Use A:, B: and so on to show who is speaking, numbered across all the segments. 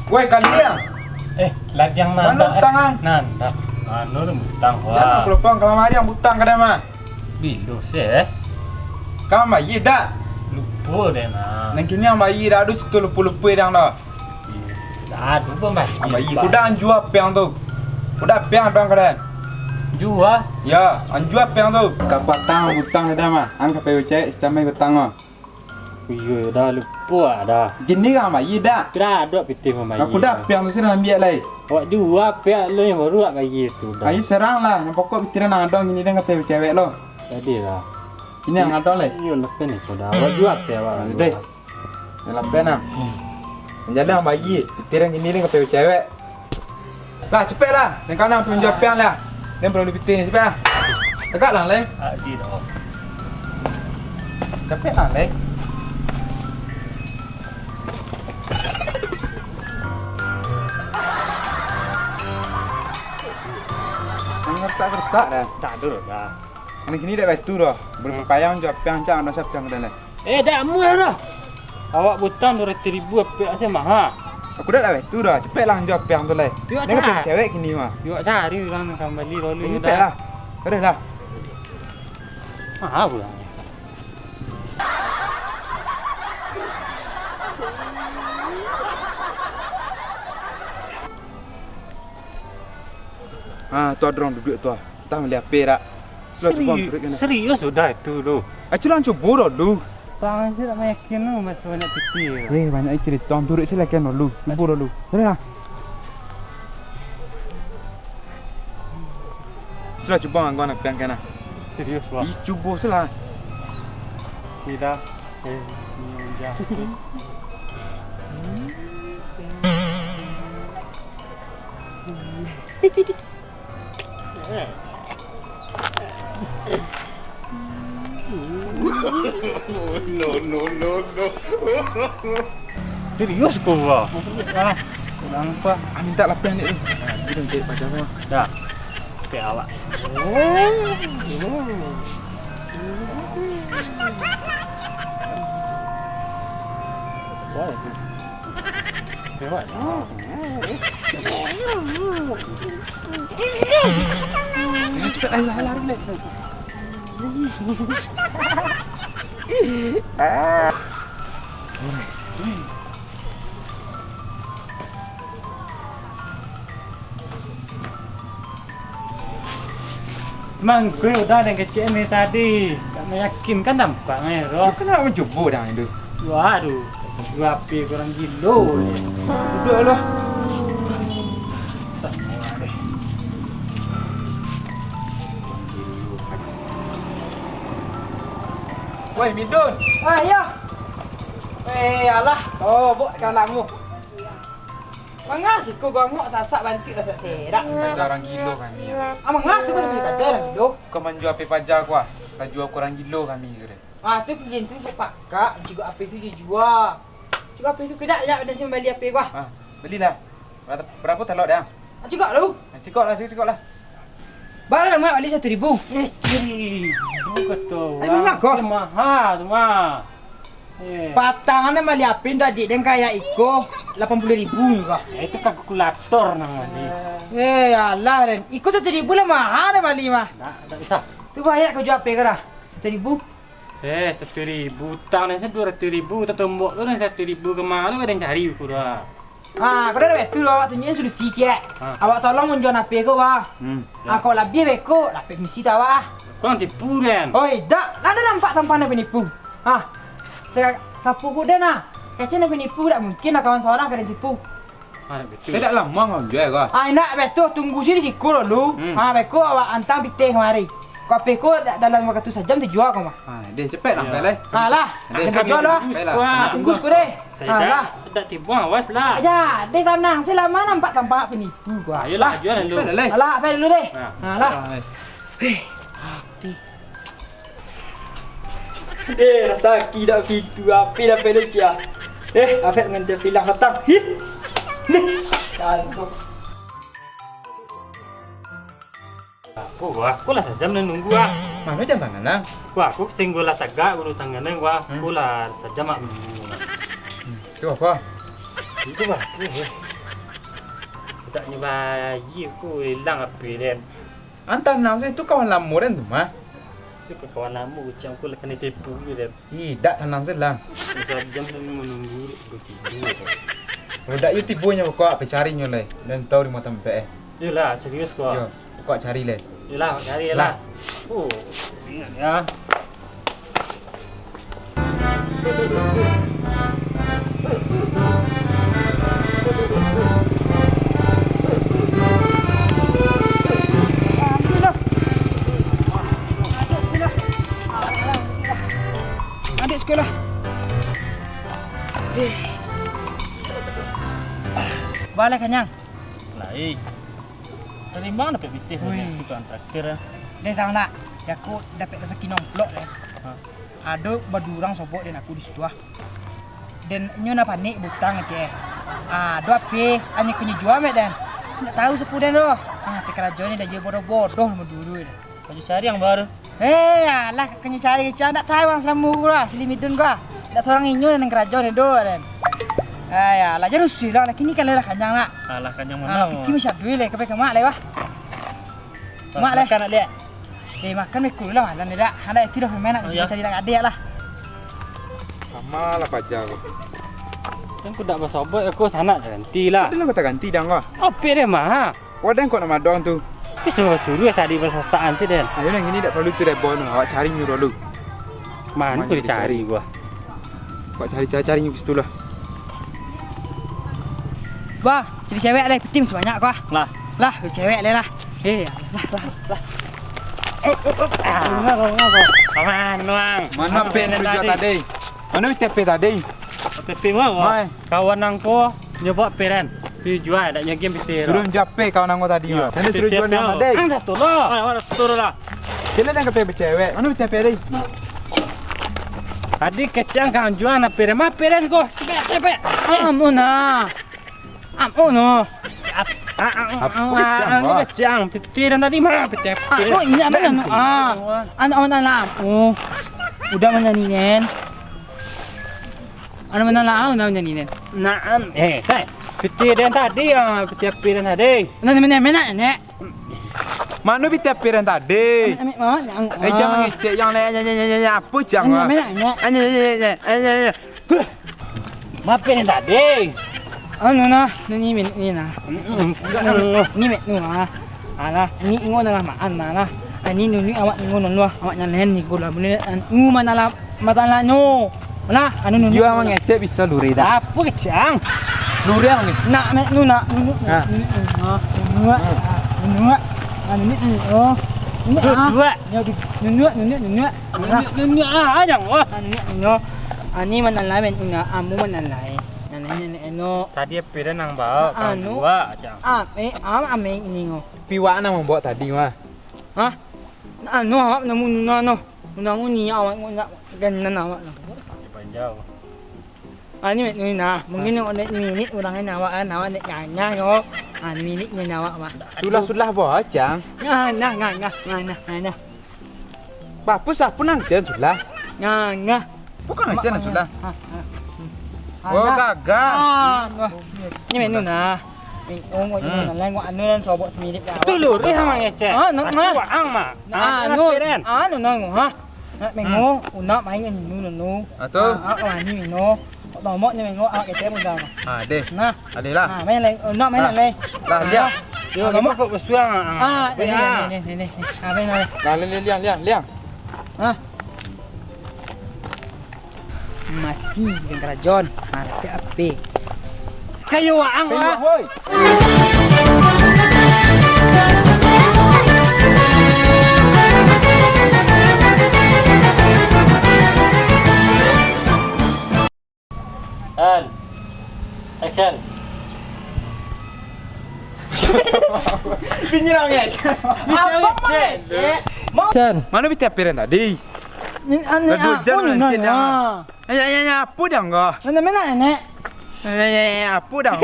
A: Woi kalian.
B: Ladiang
A: Mana tangan?
B: Nanda. Anu lu mutang
A: Jangan
B: wah.
A: pelopong kalau mari yang butang kada mah.
B: Bilu se.
A: Kamu bayi dak.
B: Lupa deh nah.
A: Nang kini yang bayi dak ada situ lupa-lupa dang dah.
B: Dah tu pun bayi.
A: Ang bayi kuda anjua piang tu. Kuda piang dang kada.
B: Jua.
A: Ya, anjua piang tu. Kapatang butang dah mah. Ang kape cek secamai butang ah.
B: Iya dah lupa dah.
A: Gini kan bayi dak.
B: Kira ada pitih bayi.
A: Aku dah piang tu sini ambil lai.
B: Awak jua pihak lu yang baru bayi tu dah.
A: Ayo serang lah. Yang pokok pikiran nang ada gini dah kape cewek lo.
B: Tadi lah.
A: Ini yang ada lai.
B: Iya lepas ni sudah. Awak jua pihak awak.
A: Deh. Dalam penang. Menjalan bayi, pikiran gini dah kape cewek. Lah cepet lah. Yang kanan tunjuk piang lah. Dan perlu dipiting cepet lah. Dekat lah lai.
B: Ah si dah.
A: Cepet lah lai. Tak dah.
B: Tak ada dah.
A: Ini kini dah batu dah. Berpayang jawab piang cang ada siap piang dah.
B: Dah muah dah. Awak butang 200,000 pihak saya mahal.
A: Aku dah batu dah. Cepet lah jawab piang tu lai.
B: Yuk,
A: Ni kan
B: cak.
A: cewek kini mah.
B: Yuk cari orang kembali lalu
A: Ini cepet lah. Terus lah.
B: Mahal pulangnya.
A: Tu ada orang duduk tu. Tak melihat perak. Sudah cuba turut kena.
B: Serius sudah itu tu.
A: Actually cuba dah dulu.
B: Bang saya tak yakin tu masih banyak kecil.
A: Banyak cerita. Orang turut sila kan dulu. Cuba dulu. Terus lah. Sudah cuba angkau nak piang kena.
B: Serius bang.
A: Cuba sila.
B: Tidak. Ni jatuh. No. Serius kau bah? Kurang apa?
A: Minta lah piang ni. Kita cek pacar kau.
B: Dah. Kayak awak. Lewat.
A: Cepat lari.
B: Mang gue udah ada kecil ni tadi. Tak meyakinkan nampaknya roh.
A: Kenapa mencuba dah itu?
B: Waduh, gua api kurang kilo.
A: Duduk lah.
B: Tak murah deh.
A: Woi, Midun.
C: Ya. Alah, buat kawanmu. Mangas ko gua ngok sasak bantik dah sak terak.
A: Sekarang kilo kami.
C: Amang ngah tu pas beli kajar dulu.
A: Kau menjual api pajar kuah. Kau jual kurang kilo kami kira.
C: Tu pilih tu pakak, juga api tu dijual. Juga api tu kedak ya dan cuma beli api gua.
A: Belilah. Berapa telur dah?
C: Juga lu.
A: Cukup lah.
C: Barang mak beli 1,000.
B: Ciri. Kata.
A: Memang kau?
B: Mahal tu mah.
C: Patangannya mali apin tadi dan kayak iko 80.000 juga.
B: Itu kalkulator namanya.
C: Alah dan iko 1.000 lah mahal dah mali mah.
B: Tak bisa.
C: Tu banyak kau jual apa kira? 1.000.
B: 1.000 tahun ni 200.000 tertumbuk tu dan 1.000 kemalu ada yang cari aku dah.
C: Kau dah betul awak tunjuk sudah si cek. Awak tolong menjual apa kau bah? Kau lebih beko, lebih mesti tahu
B: Kau tipu kan?
C: Oi, dak, ada nampak tampaknya penipu. Sapu kuda nah. Kacanya penipu tak mungkin lah kawan seorang kena tipu.
B: Betul.
A: Tidak lama kau jual kau.
C: Nak betul tunggu sini siku dulu. Beko awak hantar biteh kemari. Kau peko dalam waktu sejam dijual kau mah.
A: Dia cepat lah pelai.
C: Lah, dia jual lah. Tunggu siku deh.
B: Saya tak tipu awas lah.
C: Ya, dia tenang. Selama nampak tampak penipu gua.
B: Ayolah jual dulu.
C: Alah, apa dulu deh. Lah. Rasa kira pintu api dah pedas ya. Apa dengan dia bilang datang.
B: Aku lah sejam dan nunggu
A: Mana jangan tangan nang.
B: Aku singgul lah tagak bulu tangannya aku lah sejam mak menunggu.
A: Tu apa?
B: Itu tak ni bayi aku hilang api dan.
A: Antar nang saya tu kawan lama dan tu mah.
B: Itu kawan lama macam aku lah kena tipu dan.
A: Tidak tenang selang.
B: Sejam dan menunggu begitu.
A: Kalau tak you tipunya kau apa cari nyolai dan tahu di mata MPE.
B: Yalah serius kau.
A: Yo, kau cari le.
B: Yalah cari lah. Oh, ingat ya.
C: Adik sekolah. Balik kenyang.
B: Lain. Dari mana dapat bitih ni? Tukang traktor.
C: Dia tahu tak? Aku dapat rezeki nomplok deh. Ada badurang sobok dan aku di situ Dan nyo na panik butang je. Dua pe ani kunyi jual mek dan. Tak tahu sepuden doh. Tekerajo ni dah je bodoh-bodoh dulu.
B: Kau cari yang baru.
C: Alah kunyi cari tak tahu orang selamu gua, selimidun gua. Tak seorang inyo dan kerajaan ni doh dan. Lah jadi rusuh lah kini kan lah kanjang nak.
B: Alah kanjang mana?
C: Fikir mesti duit le ke mak le wah. Mak le.
B: Makan nak lihat.
C: Makan mekul lah dan dak. Ada tidak main nak cari dak adik lah.
A: Sama lah pacar kau.
B: Kan aku dak bersobot aku sana ganti lah.
A: Ada lah kau tak ganti dah kau.
B: Apa dia mah?
A: Wadah kau nak madong tu.
B: Kita suruh tadi bersasaan sih dan.
A: Ayo nang ini tak perlu tu dah bon. Awak cari nyuruh dulu.
B: Mana aku dicari gua?
A: Awak cari nyuruh situ lah.
C: Wah, jadi cewek le tim sebanyak kau. Lah, cewek le lah. Lah.
B: Kawan, nuang.
A: Mana pen tujuan tadi? Mana TP tadi?
B: TP mah. Kawan angko nyoba peran. Pi jual dak game PT.
A: Suruh jape kawan angko tadi. Nanti suruh jual yang tadi.
B: Satu lah. Mana satu lah.
A: Kena dah kepe cewek. Mana TP tadi?
B: Adik kecang kawan jual na peran. Ma peran ko. Cepet. Amuna. Apa kecang? Petiran tadi mah petiran.
C: Ini apa nak? Anak lah. Udah menyanyiin. Anak mana lah? Udah menyanyiin.
B: Naam. Petiran tadi petiran tadi.
C: Mana ni?
A: Mana TP tadi? Jangan ngecek yang lain apa jangan.
B: Ma peran tadi.
C: Ni na. Ni Alah, ni ingon na maan na. Ani nuni awak ingon no, awak nyalen ni gula boleh mana lah matala no. Mana? Anu nuni.
A: You amang ngecek bisa luri dah.
B: Apa kecang?
A: Luri amang.
C: Nak nu. Ini oh. Ini
B: dua.
C: Nunu
B: ajang wah.
C: Ani manala men una amu manala.
B: Tadi pira nang bawa dua ajang.
C: Ame ini ngo.
A: Piwak nang membawa tadi mah.
C: Hah? Awak namu ni awak nak gannan awak.
B: Panjang.
C: Ni na, mungkin ni orangnya awak nak nyanya yo. Ni awak mah.
A: Sulah bawa ajang.
C: Nah.
A: Bapu siapa nang jen sulah?
C: Nah.
A: Bukan aja nak sudah.
C: Ha.
A: Oh gagal.
C: Ni menu nah. Mình ôm ngồi như này ngọn nương cho bộ mì đẹp đào.
B: Tu lur ni hang ngece.
C: Nó
B: Aku ang ma.
C: nô. Nó ngủ ha. Mình ngô, nó máy người nhìn nô.
A: Atau?
C: Ở như mình nô. Đỏ mọt như mình ngô, cái té một giờ.
A: Deh.
C: Nah.
A: Adalah.
C: Mấy này, nó mấy này đây.
A: Lah liang.
B: Yo kamu kok bersuang.
C: Đây. Bên này.
A: Lah liang.
C: Mati dengan kerajaan, mati api.
B: Kayu ang
A: Kayu
B: ha.
A: hoi.
B: And action.
A: Binyi orang ni.
B: Apa cek? Action.
A: Mana kita piran tadi?
C: Ini aneh
A: Aduh,
C: ah.
A: jangan
C: Oh,
A: nanti jangan. Ya, apa dah enggak?
C: Mana mana nenek?
A: Ya, apa dah?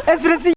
C: Ekspresi